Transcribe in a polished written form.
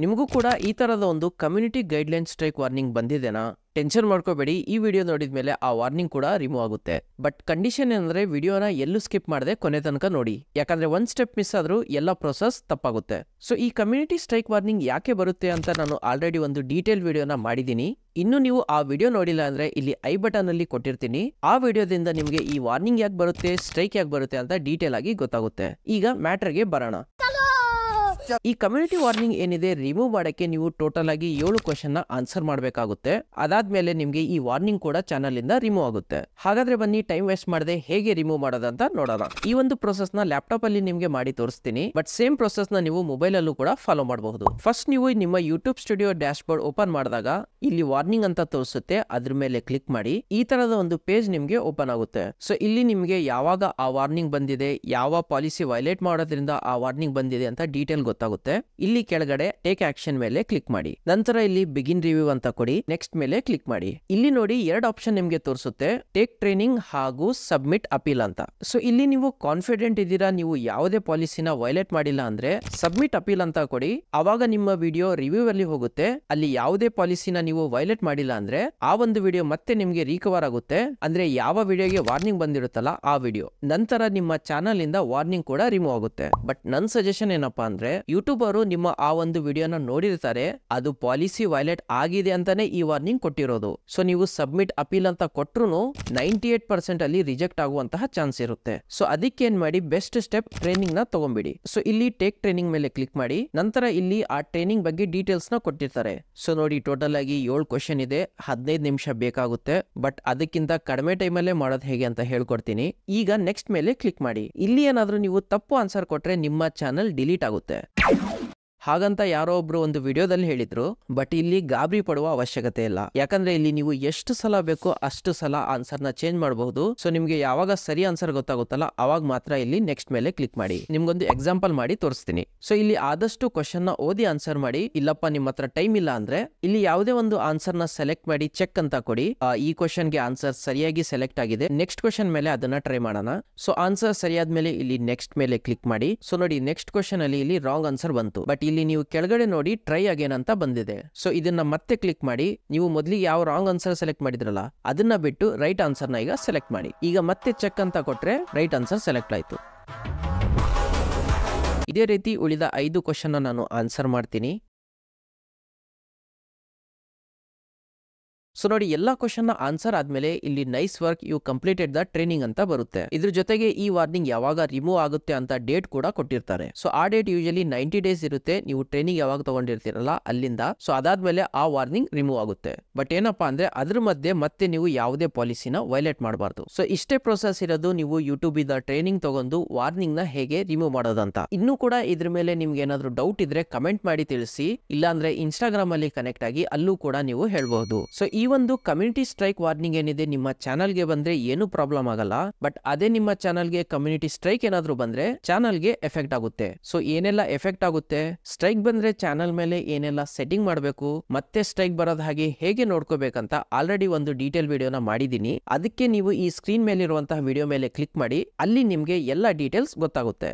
ನಿಮಗೂ ಕೂಡ ಈ ತರದ ಒಂದು ಕಮ್ಯುನಿಟಿ ಗೈಡ್ಲೈನ್ ಸ್ಟ್ರೈಕ್ ವಾರ್ನಿಂಗ್ ಬಂದಿದೆನಾ? ಟೆನ್ಷನ್ ಮಾಡ್ಕೋಬೇಡಿ, ಈ ವಿಡಿಯೋ ನೋಡಿದ ಮೇಲೆ ಆ ವಾರ್ನಿಂಗ್ ಕೂಡ ರಿಮೂವ್ ಆಗುತ್ತೆ. ಬಟ್ ಕಂಡೀಷನ್ ಏನಂದ್ರೆ ವಿಡಿಯೋನ ಎಲ್ಲೂ ಸ್ಕಿಪ್ ಮಾಡದೆ ಕೊನೆ ತನಕ ನೋಡಿ, ಯಾಕಂದ್ರೆ ಒಂದ್ ಸ್ಟೆಪ್ ಮಿಸ್ ಆದ್ರೂ ಎಲ್ಲ ಪ್ರೋಸೆಸ್ ತಪ್ಪಾಗುತ್ತೆ. ಸೊ ಈ ಕಮ್ಯುನಿಟಿ ಸ್ಟ್ರೈಕ್ ವಾರ್ನಿಂಗ್ ಯಾಕೆ ಬರುತ್ತೆ ಅಂತ ನಾನು ಆಲ್ರೆಡಿ ಒಂದು ಡೀಟೇಲ್ ವಿಡಿಯೋನ ಮಾಡಿದ್ದೀನಿ. ಇನ್ನು ನೀವು ಆ ವಿಡಿಯೋ ನೋಡಿಲ್ಲ ಅಂದ್ರೆ ಇಲ್ಲಿ ಐ ಬಟನ್ ಅಲ್ಲಿ ಕೊಟ್ಟಿರ್ತೀನಿ. ಆ ವಿಡಿಯೋದಿಂದ ನಿಮಗೆ ಈ ವಾರ್ನಿಂಗ್ ಯಾಕೆ ಬರುತ್ತೆ, ಸ್ಟ್ರೈಕ್ ಯಾಕೆ ಬರುತ್ತೆ ಅಂತ ಡೀಟೇಲ್ ಆಗಿ ಗೊತ್ತಾಗುತ್ತೆ. ಈಗ ಮ್ಯಾಟರ್ಗೆ ಬರೋಣ. ಈ ಕಮ್ಯುನಿಟಿ ವಾರ್ನಿಂಗ್ ಏನಿದೆ ರಿಮೂವ್ ಮಾಡಕ್ಕೆ ನೀವು ಟೋಟಲ್ ಆಗಿ 7 ಕ್ವೆಶ್ಚನ್ ನ ಆನ್ಸರ್ ಮಾಡಬೇಕಾಗುತ್ತೆ. ಅದಾದ್ಮೇಲೆ ನಿಮ್ಗೆ ಈ ವಾರ್ನಿಂಗ್ ಕೂಡ ಚಾನಲ್ ಇಂದ ರಿಮೂವ್ ಆಗುತ್ತೆ. ಹಾಗಾದ್ರೆ ಬನ್ನಿ ಟೈಮ್ ವೇಸ್ಟ್ ಮಾಡದೆ ಹೇಗೆ ರಿಮೂವ್ ಮಾಡೋದಂತ ನೋಡೋಣ. ಈ ಒಂದು ಪ್ರೊಸೆಸ್ ನ ಲ್ಯಾಪ್ಟಾಪ್ ಅಲ್ಲಿ ನಿಮ್ಗೆ ಮಾಡಿ ತೋರಿಸ್ತೀನಿ, ಬಟ್ ಸೇಮ್ ಪ್ರೊಸೆಸ್ ನ ನೀವು ಮೊಬೈಲ್ ಅಲ್ಲೂ ಕೂಡ ಫಾಲೋ ಮಾಡಬಹುದು. ಫಸ್ಟ್ ನೀವು ನಿಮ್ಮ YouTube studio dash board open ಮಾಡಿದಾಗ ಇಲ್ಲಿ ವಾರ್ನಿಂಗ್ ಅಂತ ತೋರಿಸುತ್ತೆ, ಅದ್ರ ಮೇಲೆ ಕ್ಲಿಕ್ ಮಾಡಿ. ಈ ತರದ ಒಂದು ಪೇಜ್ ನಿಮ್ಗೆ ಓಪನ್ ಆಗುತ್ತೆ. ಸೊ ಇಲ್ಲಿ ನಿಮ್ಗೆ ಯಾವಾಗ ಆ ವಾರ್ನಿಂಗ್ ಬಂದಿದೆ, ಯಾವ ಪಾಲಿಸಿ ವೈಲೇಟ್ ಮಾಡೋದ್ರಿಂದ ಆ ವಾರ್ನಿಂಗ್ ಬಂದಿದೆ ಅಂತ ಡೀಟೇಲ್ ಗೊತ್ತಾಗುತ್ತೆ. ಇಲ್ಲಿ ಕೆಳಗಡೆ ಟೇಕ್ ಆಕ್ಷನ್ ಮೇಲೆ ಕ್ಲಿಕ್ ಮಾಡಿ. ನಂತರ ಇಲ್ಲಿ ಬಿಗಿನ್ ರಿವ್ಯೂ ಅಂತ ಕೊಡಿ, ನೆಕ್ಸ್ಟ್ ಮೇಲೆ ಕ್ಲಿಕ್ ಮಾಡಿ. ಇಲ್ಲಿ ನೋಡಿ 2 ಆಪ್ಷನ್ ನಿಮ್ಗೆ ತೋರಿಸುತ್ತೆ, ಟೇಕ್ ಟ್ರೈನಿಂಗ್ ಹಾಗೂ ಸಬ್ಮಿಟ್ ಅಪೀಲ್ ಅಂತ. ಸೊ ಇಲ್ಲಿ ನೀವು ಕಾನ್ಫಿಡೆಂಟ್ ಇದ್ದೀರಾ, ನೀವು ಯಾವುದೇ ಪಾಲಿಸಿನ ವೈಲೇಟ್ ಮಾಡಿಲ್ಲ ಅಂದ್ರೆ ಸಬ್ಮಿಟ್ ಅಪೀಲ್ ಅಂತ ಕೊಡಿ. ಅವಾಗ ನಿಮ್ಮ ವಿಡಿಯೋ ರಿವ್ಯೂ ಅಲ್ಲಿ ಹೋಗುತ್ತೆ. ಅಲ್ಲಿ ಯಾವುದೇ ಪಾಲಿಸಿನ ನೀವು ವೈಲೇಟ್ ಮಾಡಿಲ್ಲ ಅಂದ್ರೆ ಆ ಒಂದು ವಿಡಿಯೋ ಮತ್ತೆ ನಿಮ್ಗೆ ರಿಕವರ್ ಆಗುತ್ತೆ. ಅಂದ್ರೆ ಯಾವ ವಿಡಿಯೋಗೆ ವಾರ್ನಿಂಗ್ ಬಂದಿರುತ್ತಲ್ಲ ಆ ವಿಡಿಯೋ. ನಂತರ ನಿಮ್ಮ ಚಾನಲ್ ಇಂದ ವಾರ್ನಿಂಗ್ ಕೂಡ ರಿಮೂವ್ ಆಗುತ್ತೆ. ಬಟ್ ನನ್ ಸಜೆಷನ್ ಏನಪ್ಪಾ ಅಂದ್ರೆ ಯೂಟ್ಯೂಬ್ ಅವರು ನಿಮ್ಮ ಆ ಒಂದು ವಿಡಿಯೋನ ನೋಡಿರ್ತಾರೆ, ಅದು ಪಾಲಿಸಿ ವೈಲೇಟ್ ಆಗಿದೆ ಅಂತಾನೆ ಈ ವಾರ್ನಿಂಗ್ ಕೊಟ್ಟಿರೋದು. ಸೊ ನೀವು ಸಬ್ಮಿಟ್ ಅಪೀಲ್ ಅಂತ ಕೊಟ್ರು 98% ಅಲ್ಲಿ ರಿಜೆಕ್ಟ್ ಆಗುವಂತಹ ಚಾನ್ಸ್ ಇರುತ್ತೆ. ಸೊ ಅದಕ್ಕೆ ಏನ್ ಮಾಡಿ, ಬೆಸ್ಟ್ ಸ್ಟೆಪ್ ಟ್ರೈನಿಂಗ್ ನ ತಗೊಂಡ್ಬಿಡಿ. ಸೊ ಇಲ್ಲಿ ಟೇಕ್ ಟ್ರೈನಿಂಗ್ ಮೇಲೆ ಕ್ಲಿಕ್ ಮಾಡಿ. ನಂತರ ಇಲ್ಲಿ ಆ ಟ್ರೈನಿಂಗ್ ಬಗ್ಗೆ ಡೀಟೇಲ್ಸ್ ನ ಕೊಟ್ಟಿರ್ತಾರೆ. ಸೊ ನೋಡಿ ಟೋಟಲ್ ಆಗಿ 7 ಕ್ವೆಶ್ಚನ್ ಇದೆ, 15 ನಿಮಿಷ ಬೇಕಾಗುತ್ತೆ. ಬಟ್ ಅದಕ್ಕಿಂತ ಕಡಿಮೆ ಟೈಮಲ್ಲೇ ಮಾಡೋದು ಹೇಗೆ ಅಂತ ಹೇಳ್ಕೊಡ್ತೀನಿ. ಈಗ ನೆಕ್ಸ್ಟ್ ಮೇಲೆ ಕ್ಲಿಕ್ ಮಾಡಿ. ಇಲ್ಲಿ ಏನಾದ್ರೂ ನೀವು ತಪ್ಪು ಆನ್ಸರ್ ಕೊಟ್ರೆ ನಿಮ್ಮ ಚಾನಲ್ ಡಿಲೀಟ್ ಆಗುತ್ತೆ. ಹಾಗಂತ ಯಾರೋ ಒಬ್ರು ಒಂದು ವಿಡಿಯೋದಲ್ಲಿ ಹೇಳಿದ್ರು, ಬಟ್ ಇಲ್ಲಿ ಗಾಬರಿ ಪಡುವ ಅವಶ್ಯಕತೆ ಇಲ್ಲ. ಯಾಕಂದ್ರೆ ಇಲ್ಲಿ ನೀವು ಎಷ್ಟು ಸಲ ಬೇಕೋ ಅಷ್ಟು ಸಲ ಆನ್ಸರ್ ನ ಚೇಂಜ್ ಮಾಡಬಹುದು. ಸೊ ನಿಮ್ಗೆ ಯಾವಾಗ ಸರಿ ಆನ್ಸರ್ ಗೊತ್ತಾಗುತ್ತಲ್ಲ ಅವಾಗ ಮಾತ್ರ ಇಲ್ಲಿ ನೆಕ್ಸ್ಟ್ ಮೇಲೆ ಕ್ಲಿಕ್ ಮಾಡಿ. ನಿಮ್ಗೊಂದು ಎಕ್ಸಾಂಪಲ್ ಮಾಡಿ ತೋರಿಸ್ತೀನಿ. ಸೊ ಇಲ್ಲಿ ಆದಷ್ಟು ಕ್ವಶನ್ ನ ಓದಿ ಆನ್ಸರ್ ಮಾಡಿ. ಇಲ್ಲಪ್ಪ ನಿಮ್ಮ ಹತ್ರ ಟೈಮ್ ಇಲ್ಲ ಅಂದ್ರೆ ಇಲ್ಲಿ ಯಾವುದೇ ಒಂದು ಆನ್ಸರ್ ನ ಸೆಲೆಕ್ಟ್ ಮಾಡಿ ಚೆಕ್ ಅಂತ ಕೊಡಿ. ಈ ಕ್ವಶನ್ ಗೆ ಆನ್ಸರ್ ಸರಿಯಾಗಿ ಸೆಲೆಕ್ಟ್ ಆಗಿದೆ, ನೆಕ್ಸ್ಟ್ ಕ್ವಶನ್ ಮೇಲೆ ಅದನ್ನ ಟ್ರೈ ಮಾಡೋಣ. ಸೊ ಆನ್ಸರ್ ಸರಿಯಾದ್ಮೇಲೆ ಇಲ್ಲಿ ನೆಕ್ಸ್ಟ್ ಮೇಲೆ ಕ್ಲಿಕ್ ಮಾಡಿ. ಸೊ ನೋಡಿ ನೆಕ್ಸ್ಟ್ ಕ್ವಶನ್ ಅಲ್ಲಿ ಇಲ್ಲಿ ರಾಂಗ್ ಆನ್ಸರ್ ಬಂತು, ಬಟ್ ಇಲ್ಲಿ ನೀವು ಕೆಳಗಡೆ ನೋಡಿ ಟ್ರೈ ಅಗೇನ್ ಅಂತ ಬಂದಿದೆ. ಸೊ ಇದನ್ನ ಮತ್ತೆ ಕ್ಲಿಕ್ ಮಾಡಿ. ನೀವು ಮೊದಲಿಗೆ ಯಾವ ರಾಂಗ್ ಆನ್ಸರ್ ಸೆಲೆಕ್ಟ್ ಮಾಡಿದ್ರಲ್ಲ ಅದನ್ನ ಬಿಟ್ಟು ರೈಟ್ ಆನ್ಸರ್ ನ ಈಗ ಸೆಲೆಕ್ಟ್ ಮಾಡಿ. ಈಗ ಮತ್ತೆ ಚೆಕ್ ಅಂತ ಕೊಟ್ರೆ ರೈಟ್ ಆನ್ಸರ್ ಸೆಲೆಕ್ಟ್ ಆಯ್ತು. ಇದೇ ರೀತಿ ಉಳಿದ 5 ಕ್ವಶನ್ ನಾನು ಆನ್ಸರ್ ಮಾಡ್ತೀನಿ. ಸೊ ನೋಡಿ ಎಲ್ಲಾ ಕ್ವಶನ್ ನ ಆನ್ಸರ್ ಆದ್ಮೇಲೆ ಇಲ್ಲಿ nice work, you completed the training ಅಂತ ಬರುತ್ತೆ. ಇದ್ರ ಜೊತೆಗೆ ಈ ವಾರ್ನಿಂಗ್ ಯಾವಾಗ ರಿಮೂವ್ ಆಗುತ್ತೆ ಅಂತ ಡೇಟ್ ಕೂಡ ಕೊಟ್ಟಿರ್ತಾರೆ. ಸೊ ಆ ಡೇಟ್ ಯೂಶಲಿ 90 ಡೇಸ್ ಇರುತ್ತೆ, ನೀವು ಟ್ರೈನಿಂಗ್ ಯಾವಾಗ ತಗೊಂಡಿರ್ತೀರಲ್ಲ ಅಲ್ಲಿಂದ. ಸೊ ಅದಾದ್ಮೇಲೆ ಆ ವಾರ್ನಿಂಗ್ ರಿಮೂವ್ ಆಗುತ್ತೆ. ಬಟ್ ಏನಪ್ಪಾ ಅಂದ್ರೆ ಅದ್ರ ಮಧ್ಯೆ ಮತ್ತೆ ನೀವು ಯಾವುದೇ ಪಾಲಿಸಿನ ವೈಲೇಟ್ ಮಾಡಬಾರ್ದು. ಸೊ ಇಷ್ಟೇ ಪ್ರೊಸೆಸ್ ಇರೋದು ನೀವು ಯೂಟ್ಯೂಬ್ ಇಂದ ಟ್ರೈನಿಂಗ್ ತಗೊಂಡು ವಾರ್ನಿಂಗ್ ನ ಹೇಗೆ ರಿಮೂವ್ ಮಾಡೋದಂತ. ಇನ್ನು ಕೂಡ ಇದ್ರ ಮೇಲೆ ನಿಮ್ಗೆ ಏನಾದ್ರು ಡೌಟ್ ಇದ್ರೆ ಕಮೆಂಟ್ ಮಾಡಿ ತಿಳಿಸಿ, ಇಲ್ಲಾಂದ್ರೆ ಇನ್ಸ್ಟಾಗ್ರಾಮ್ ಅಲ್ಲಿ ಕನೆಕ್ಟ್ ಆಗಿ ಅಲ್ಲೂ ಕೂಡ ನೀವು ಹೇಳ್ಬಹುದು. ಸೊ ಈ ಒಂದು ಕಮ್ಯುನಿಟಿ ಸ್ಟ್ರೈಕ್ ವಾರ್ನಿಂಗ್ ಏನಿದೆ ನಿಮ್ಮ ಚಾನಲ್ ಗೆ ಬಂದ್ರೆ ಏನು ಪ್ರಾಬ್ಲಮ್ ಆಗಲ್ಲ. ಬಟ್ ಅದೇ ನಿಮ್ಮ ಚಾನಲ್ ಗೆ ಕಮ್ಯುನಿಟಿ ಸ್ಟ್ರೈಕ್ ಏನಾದ್ರು ಬಂದ್ರೆ ಚಾನಲ್ ಗೆ ಎಫೆಕ್ಟ್ ಆಗುತ್ತೆ. ಸೊ ಏನೆಲ್ಲ ಎಫೆಕ್ಟ್ ಆಗುತ್ತೆ, ಸ್ಟ್ರೈಕ್ ಬಂದ್ರೆ ಚಾನಲ್ ಮೇಲೆ ಏನೆಲ್ಲ ಸೆಟ್ಟಿಂಗ್ ಮಾಡಬೇಕು, ಮತ್ತೆ ಸ್ಟ್ರೈಕ್ ಬರೋದ್ ಹಾಗೆ ಹೇಗೆ ನೋಡ್ಕೋಬೇಕಂತ ಆಲ್ರೆಡಿ ಒಂದು ಡೀಟೇಲ್ ವಿಡಿಯೋನ ಮಾಡಿದೀನಿ. ಅದಕ್ಕೆ ನೀವು ಈ ಸ್ಕ್ರೀನ್ ಮೇಲೆ ಇರುವಂತಹ ವಿಡಿಯೋ ಮೇಲೆ ಕ್ಲಿಕ್ ಮಾಡಿ, ಅಲ್ಲಿ ನಿಮ್ಗೆ ಎಲ್ಲ ಡೀಟೇಲ್ಸ್ ಗೊತ್ತಾಗುತ್ತೆ.